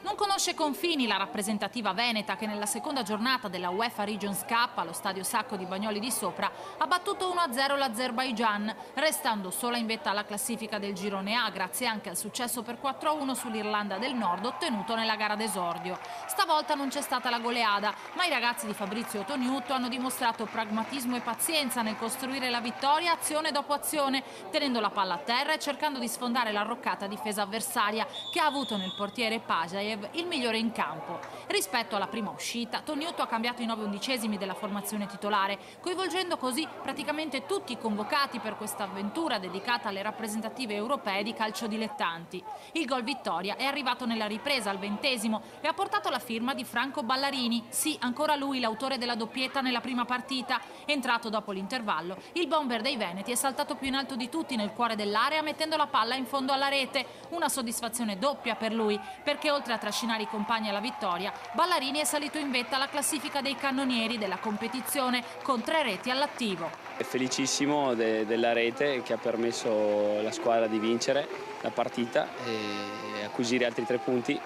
Non conosce confini la rappresentativa veneta che nella seconda giornata della UEFA Regions Cup allo stadio Sacco di Bagnoli di Sopra ha battuto 1-0 l'Azerbaigian, restando sola in vetta alla classifica del girone A grazie anche al successo per 4-1 sull'Irlanda del Nord ottenuto nella gara d'esordio. Stavolta non c'è stata la goleada, ma i ragazzi di Fabrizio Toniuto hanno dimostrato pragmatismo e pazienza nel costruire la vittoria azione dopo azione, tenendo la palla a terra e cercando di sfondare l'arroccata difesa avversaria che ha avuto nel portiere Pajayev il migliore in campo. Rispetto alla prima uscita, Toniuto ha cambiato i 9/11 della formazione titolare, coinvolgendo così praticamente tutti i convocati per questa avventura dedicata alle rappresentative europee di calcio dilettanti. Il gol vittoria è arrivato nella ripresa al 20° e ha portato la firma di Franco Ballarini, sì, ancora lui l'autore della doppietta nella prima partita. Entrato dopo l'intervallo, il bomber dei Veneti è saltato più in alto di tutti nel cuore dell'area mettendo la palla in fondo alla rete. Una soddisfazione doppia per lui, perché oltre a trascinare i compagni alla vittoria, Ballarini è salito in vetta alla classifica dei cannonieri della competizione con 3 reti all'attivo. È felicissimo della rete che ha permesso alla squadra di vincere la partita e acquisire altri 3 punti.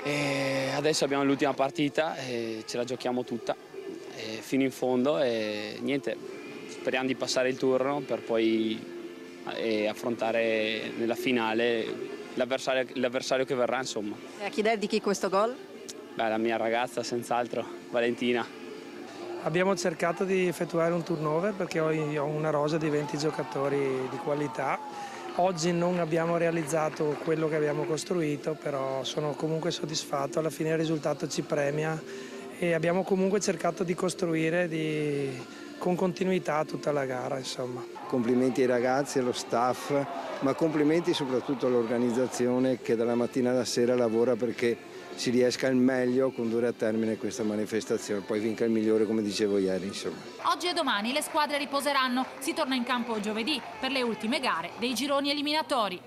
E adesso abbiamo l'ultima partita e ce la giochiamo tutta fino in fondo e niente, speriamo di passare il turno per poi affrontare nella finale l'avversario che verrà, insomma. A chi dedichi questo gol? Beh, la mia ragazza, senz'altro, Valentina. Abbiamo cercato di effettuare un turnover perché ho una rosa di 20 giocatori di qualità. Oggi non abbiamo realizzato quello che abbiamo costruito, però sono comunque soddisfatto. Alla fine il risultato ci premia e abbiamo comunque cercato di costruire con continuità tutta la gara, insomma. Complimenti ai ragazzi, allo staff, ma complimenti soprattutto all'organizzazione che dalla mattina alla sera lavora perché si riesca al meglio a condurre a termine questa manifestazione, poi vinca il migliore come dicevo ieri, insomma. Oggi e domani le squadre riposeranno, si torna in campo giovedì per le ultime gare dei gironi eliminatori.